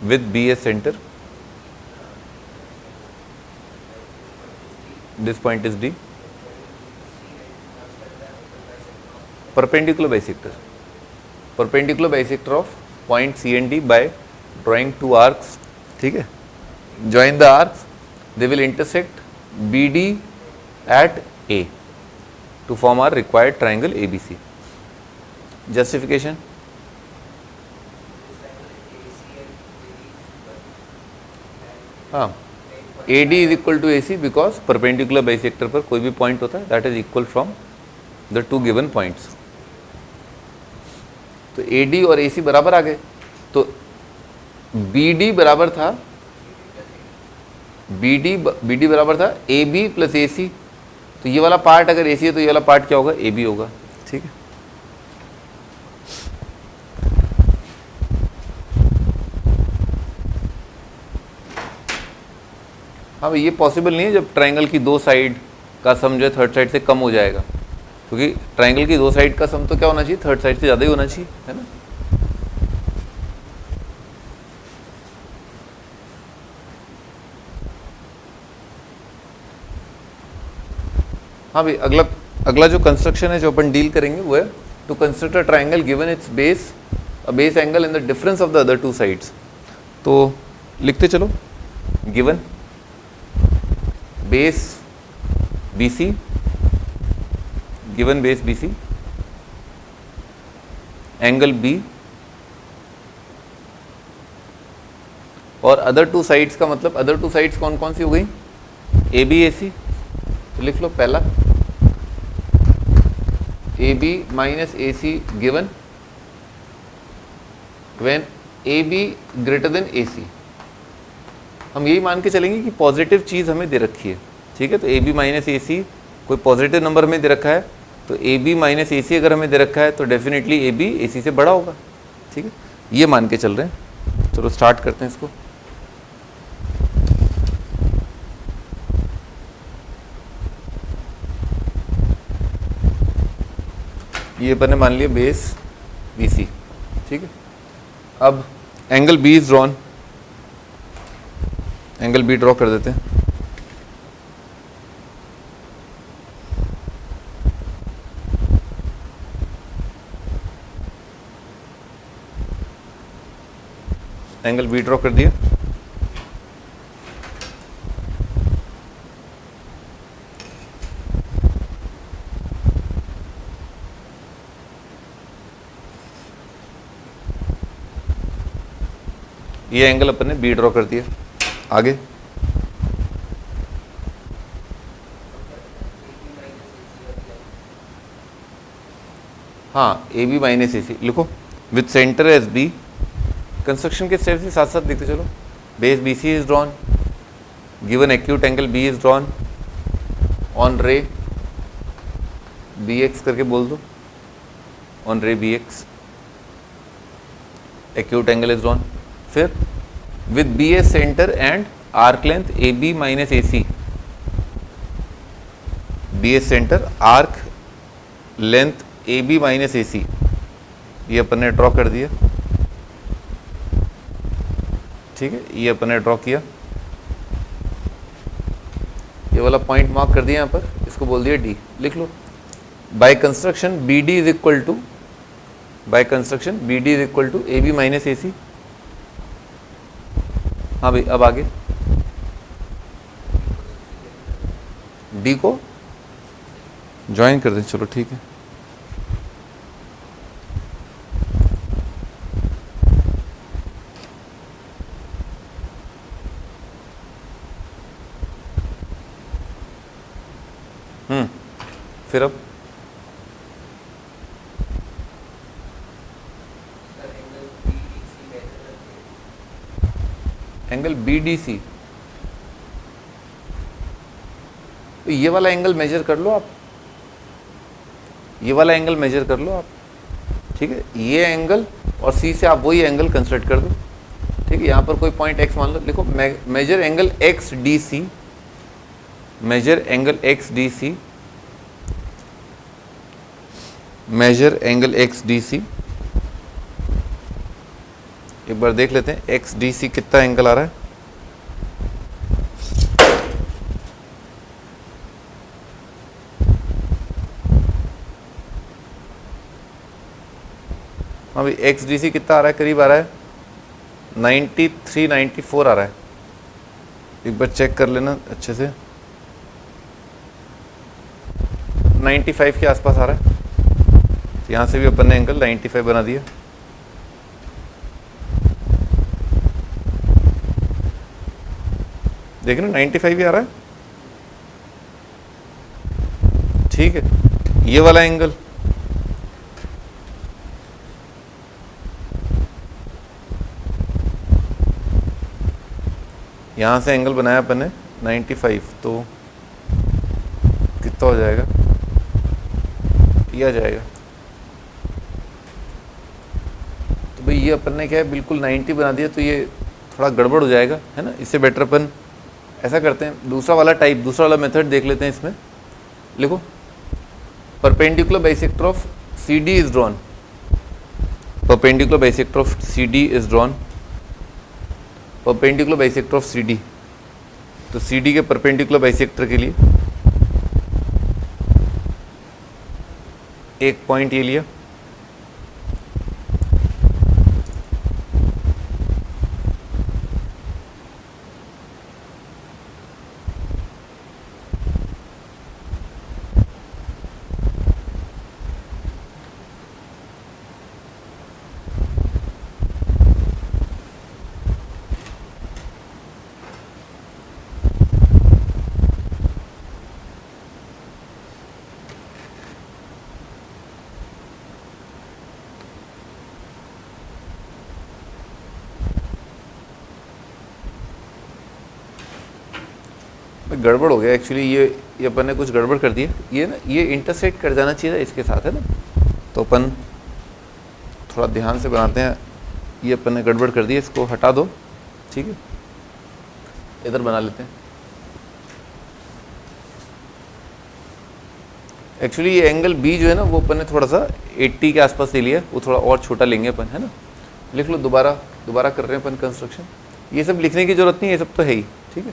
with B as center, this point is D, perpendicular bisector of point C and D by drawing two arcs। ठीक है, join the arcs, they will intersect BD at A to form our required triangle ABC। Justification, हाँ, AD is equal to AC because perpendicular bisector पर कोई भी पॉइंट होता है that is equal from the two given points. तो AD और AC बराबर आ गए, तो BD बराबर था BD बराबर था AB प्लस AC। तो ये वाला पार्ट अगर AC है तो ये वाला पार्ट क्या होगा? AB होगा। ठीक है, हाँ भाई, ये पॉसिबल नहीं है जब ट्राइंगल की दो साइड का सम जो है थर्ड साइड से कम हो जाएगा, क्योंकि ट्राइंगल की दो साइड का सम तो क्या होना चाहिए? थर्ड साइड से ज़्यादा ही होना चाहिए, है ना। हाँ भाई, अगला जो कंस्ट्रक्शन है जो अपन डील करेंगे वो है to construct a triangle given its base angle in the difference of the other two sides. तो लिखते चलो, given base BC, given base BC, angle B और अदर टू साइड्स का मतलब अदर टू साइड्स कौन कौन सी हो गई? AB AC। तो लिख लो पहला AB minus AC given when AB greater than AC। हम यही मान के चलेंगे कि पॉजिटिव चीज़ हमें दे रखी है। ठीक है, तो AB माइनस AC कोई पॉजिटिव नंबर हमें दे रखा है, तो AB माइनस AC अगर हमें दे रखा है तो डेफिनेटली AB AC से बड़ा होगा। ठीक है, ये मान के चल रहे हैं। चलो स्टार्ट करते हैं इसको। ये अपन ने मान लिया बेस BC। ठीक है, अब angle B is drawn, angle B draw कर देते हैं। एंगल बी ड्रॉ कर दिया। ये एंगल अपन ने बी ड्रॉ कर दिया। आगे हाँ, ए बी माइनस ए सी लिखो with centre as B. Construction के स्टेप से साथ साथ देखते चलो। Base B C is drawn, given acute angle B is drawn on ray B X करके बोल दो, on ray B X acute angle is drawn. फिर with B as centre and arc length A B minus A C, B as centre arc length A B minus A C, ये अपन ने ड्रॉ कर दिया। ठीक है, ये अपन ने ड्रॉ किया। ये वाला पॉइंट मार्क कर दिया यहाँ पर, इसको बोल दिया डी। लिख लो by construction B D is equal to, by construction B D is equal to A B minus A C. हाँ भाई, अब आगे डी को ज्वाइन कर दें। चलो ठीक है, फिर अब एंगल बी डी सी, तो ये वाला एंगल मेजर कर लो आप, ये वाला एंगल मेजर कर लो आप। ठीक है, ये एंगल और सी से आप वही एंगल कंसिडर कर दो। ठीक है, यहाँ पर कोई पॉइंट एक्स मान लो। लिखो major angle X D C, major angle X D C, major angle X D C. एक बार देख लेते हैं एक्स डी सी कितना एंगल आ रहा है। हाँ भाई, एक्स डी सी कितना आ रहा है, करीब आ रहा है 93 94 आ रहा है। एक बार चेक कर लेना अच्छे से, 95 के आसपास आ रहा है। यहाँ से भी अपन ने एंगल 95 बना दिया। देख रहे 95 ही आ रहा है। ठीक है, ये वाला एंगल यहाँ से एंगल बनाया अपन ने 95, तो कितना हो जाएगा, ये आ जाएगा। तो भाई ये अपन ने क्या है, बिल्कुल 90 बना दिया, तो ये थोड़ा गड़बड़ हो जाएगा, है ना। इससे बेटर अपन ऐसा करते हैं, दूसरा वाला टाइप, दूसरा वाला मेथड देख लेते हैं। इसमें लिखो perpendicular bisector of C D is drawn, perpendicular bisector of C D is drawn, perpendicular bisector of C D. तो सी डी के परपेंडिकुलर बाइसेक्टर के लिए एक पॉइंट ये लिया, गड़बड़ हो गया एक्चुअली। ये अपन ने कुछ गड़बड़ कर दी है। ये ना, ये इंटरसेक्ट कर जाना चाहिए था इसके साथ, है ना। तो अपन थोड़ा ध्यान से बनाते हैं। ये अपन ने गड़बड़ कर दी है, इसको हटा दो। ठीक है, इधर बना लेते हैं। एक्चुअली ये एंगल बी जो है ना, वो अपन ने थोड़ा सा 80 के आसपास ले लिया, वो थोड़ा और छोटा लेंगे अपन, है ना। लिख लो, दोबारा कर रहे हैं अपन कंस्ट्रक्शन। ये सब लिखने की जरूरत नहीं है, ये सब तो है ही। ठीक है,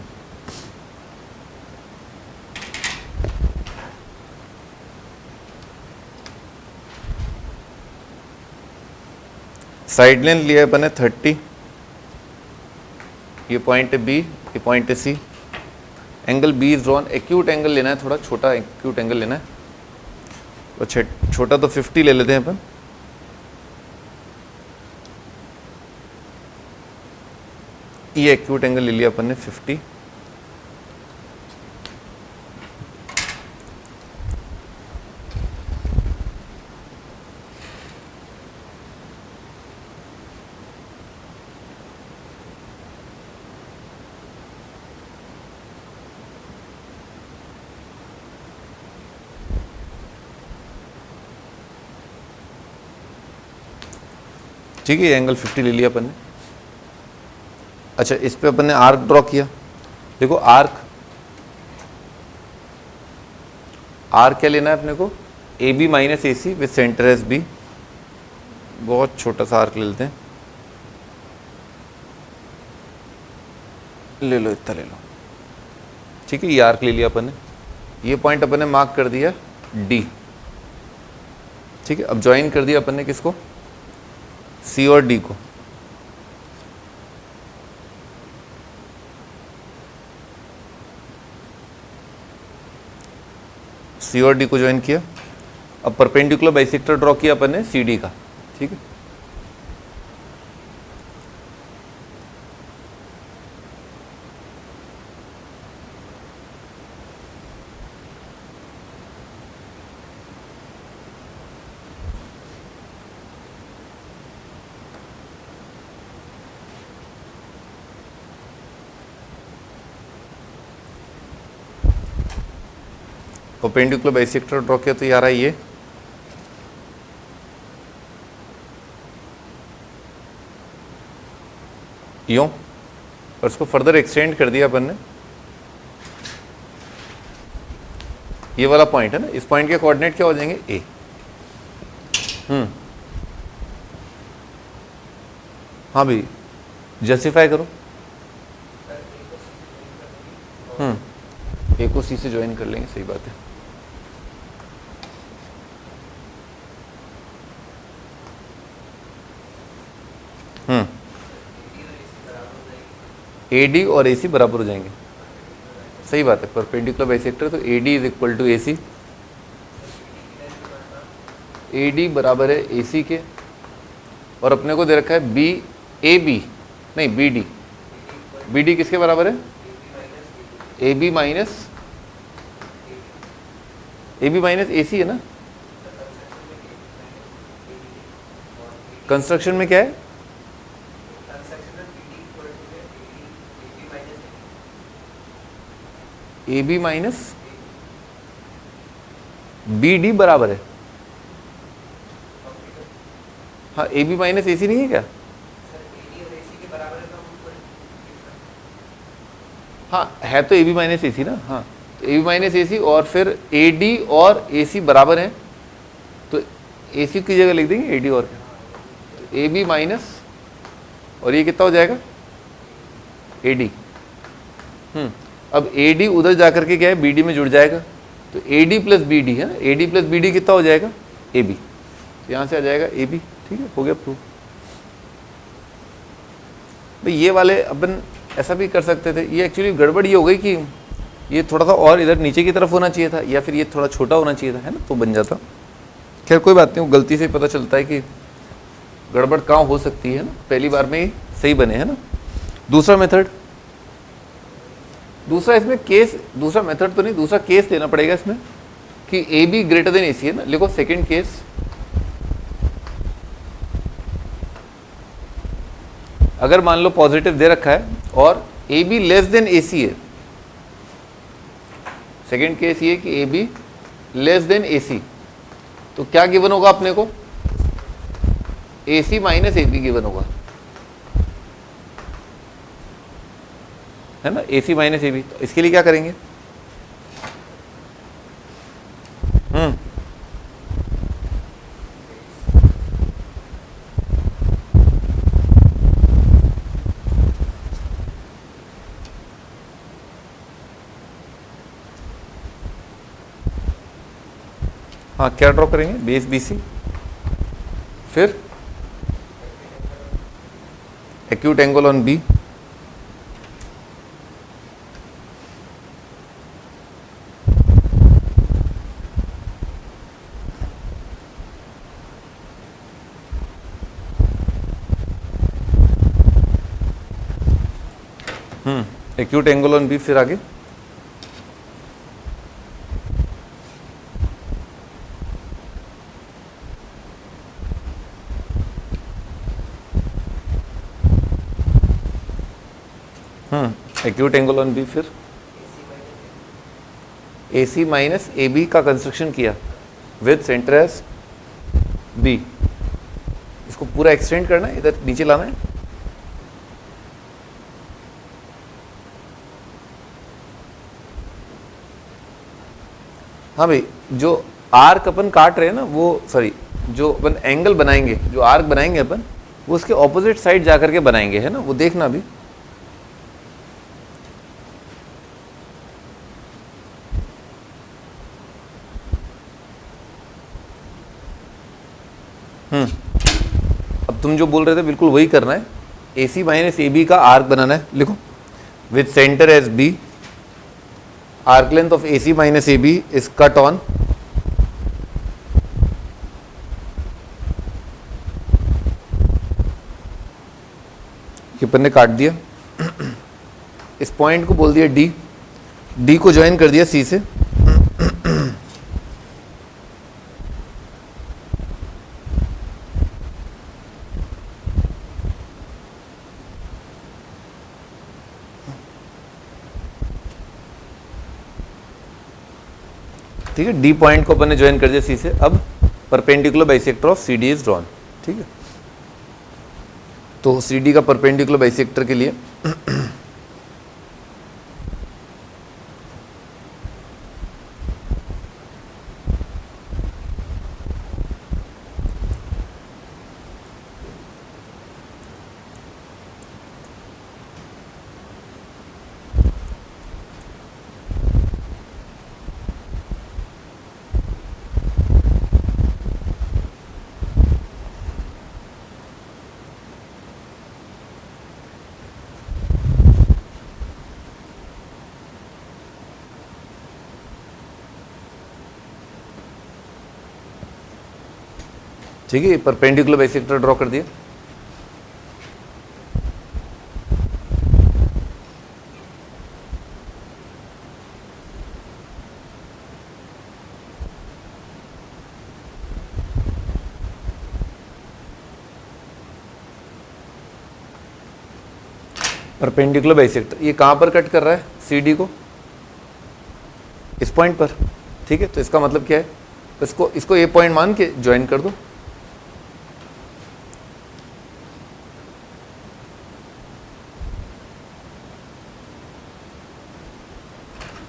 साइड लेंथ लिया है अपन ने 30, ये पॉइंट है बी, ये पॉइंट है C, angle B is drawn, acute angle लेना है, थोड़ा छोटा एक्यूट एंगल लेना है, अच्छा छोटा तो 50 ले लेते हैं अपन, ये एक्यूट एंगल ले लिया अपन ने 50, ठीक है, ये एंगल 50 ले लिया अपन ने। अच्छा इस पे अपन ने आर्क ड्रॉ किया, देखो आर्क क्या लेना है अपने को, A B minus A C with centre as B, बहुत छोटा सा आर्क ले लेते हैं, ले लो इतना ले लो, ठीक है, ये आर्क ले लिया अपन ने, ये पॉइंट अपन ने मार्क कर दिया डी, ठीक है। अब ज्वाइन कर दिया अपन ने किसको, सी और डी को, सी और डी को ज्वाइन किया। अब परपेंडिकुलर बाइसेक्टर ड्रॉ किया अपन ने सी डी का, ठीक है, परपेंडिकुलर बाइसेक्टर ड्रॉ किया तो ये आ रहा है ये, यूं, और इसको फर्दर एक्सटेंड कर दिया अपन ने, ये वाला पॉइंट है ना, इस पॉइंट के कोऑर्डिनेट क्या हो जाएंगे ए, हाँ भाई जस्टिफाई करो, ए को सी से ज्वाइन कर लेंगे, सही बात है, ए डी और ए सी बराबर हो जाएंगे, सही बात है, परपेंडिकुलर बाइसेक्टर तो A D is equal to A C, A D बराबर है ए सी के, और अपने को दे रखा है बी ए बी, नहीं बी डी, बी डी किसके बराबर है, ए बी माइनस ए सी है ना, कंस्ट्रक्शन में क्या है, A B minus B D बराबर है, हाँ ए बी माइनस ए सी नहीं है क्या, हाँ है तो ए बी माइनस ए सी ना, हाँ तो A B minus A C और फिर ए डी और ए सी बराबर हैं, तो ए सी की जगह लिख देंगे ए डी और तो ए बी माइनस, और ये कितना हो जाएगा ए डी, अब ए डी उधर जाकर के क्या है बी डी में जुड़ जाएगा, तो A D plus B D है ना, A D plus B D कितना हो जाएगा ए बी, तो यहाँ से आ जाएगा ए बी, ठीक है, हो गया प्रूफ। भाई ये वाले अपन ऐसा भी कर सकते थे, ये एक्चुअली गड़बड़ ये हो गई कि ये थोड़ा सा और इधर नीचे की तरफ होना चाहिए था, या फिर ये थोड़ा छोटा होना चाहिए था, है ना, तो बन जाता, खैर कोई बात नहीं, वो गलती से पता चलता है कि गड़बड़ कहाँ हो सकती है ना, पहली बार में ही सही बने, है ना। दूसरा मेथड, दूसरा इसमें केस, दूसरा मेथड तो नहीं, दूसरा केस लेना पड़ेगा इसमें कि ए बी ग्रेटर देन ए सी है ना, लिखो सेकेंड केस, अगर मान लो पॉजिटिव दे रखा है और ए बी लेस देन ए सी है, सेकेंड केस ये कि ए बी लेस देन ए सी, तो क्या गिवन होगा अपने को, ए सी माइनस ए बी गिवन होगा, है ना, ए सी माइनस ए बी, तो इसके लिए क्या करेंगे, हाँ क्या ड्रॉ करेंगे, बेस बी सी, फिर acute angle on B, acute angle on B, फिर आगे एक्यूट एंगल ऑन बी, फिर AC माइनस AB का कंस्ट्रक्शन किया विद सेंटर एज B। इसको पूरा एक्सटेंड करना है, इधर नीचे लाना है। हाँ भाई, जो आर्क अपन काट रहे हैं ना, वो सॉरी, जो अपन एंगल बनाएंगे, जो आर्क बनाएंगे अपन, वो उसके ऑपोजिट साइड जाकर के बनाएंगे, है ना, वो देखना भी। अब तुम जो बोल रहे थे बिल्कुल वही करना है। AC माइनस AB का आर्क बनाना है, लिखो with centre as B, arc length of AC minus AB is cut on ये अपन ने काट दिया, इस पॉइंट को बोल दिया D को ज्वाइन कर दिया C से, ठीक है। D पॉइंट को अपन ने ज्वाइन कर दिया C से। अब perpendicular bisector of CD is drawn, ठीक है। तो CD का परपेंडिकुलर बाइसेक्टर के लिए ठीक है, परपेंडिकुलर बाइसेक्टर ड्रॉ कर दिया। परपेंडिकुलर बाइसेक्टर ये कहां पर कट कर रहा है? CD को इस पॉइंट पर, ठीक है। तो इसका मतलब क्या है, इसको ये पॉइंट मान के ज्वाइन कर दो।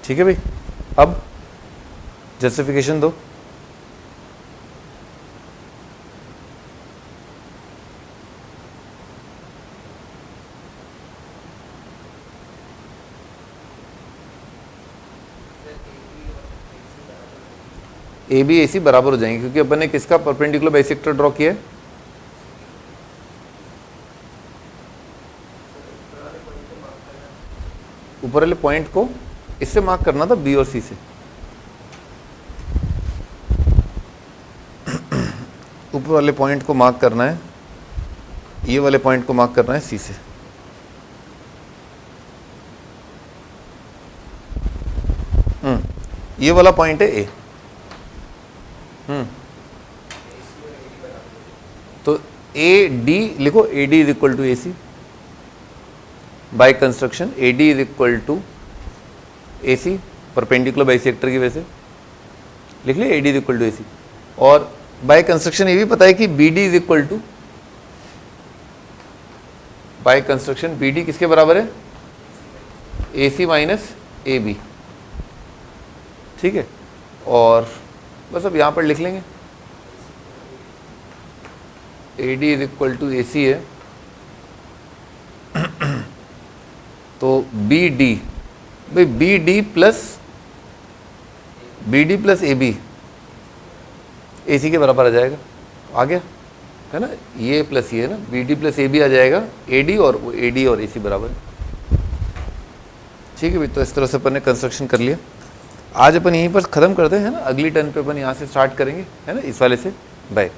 ठीक है भाई, अब जस्टिफिकेशन दो। AB AC बराबर हो जाएंगे क्योंकि अपन ने किसका परपेंडिकुलर बाइसेक्टर ड्रॉ किया है? ऊपर वाले पॉइंट को इससे मार्क करना था, B और C से। ऊपर वाले पॉइंट को मार्क करना है, ये वाले पॉइंट को मार्क करना है C से। ये वाला पॉइंट है A। तो AD लिखो, AD is equal to AC by construction. AD is equal to AC perpendicular bisector की वजह से लिख लिया, AD is equal to AC। और बाय कंस्ट्रक्शन ये भी पता है कि BD is equal to, by construction BD किसके बराबर है? AC माइनस AB, ठीक है। और बस अब यहां पर लिख लेंगे AD is equal to AC है, तो BD भाई BD प्लस AB AC के बराबर आ जाएगा। आ गया है ना, ये प्लस ये है ना, BD प्लस AB आ जाएगा, AD और AD और AC बराबर है। ठीक है भाई, तो इस तरह से अपन ने कंस्ट्रक्शन कर लिया। आज अपन यहीं पर ख़त्म करते हैं ना, अगली टर्न पे अपन यहाँ से स्टार्ट करेंगे, है ना, इस वाले से। बाय।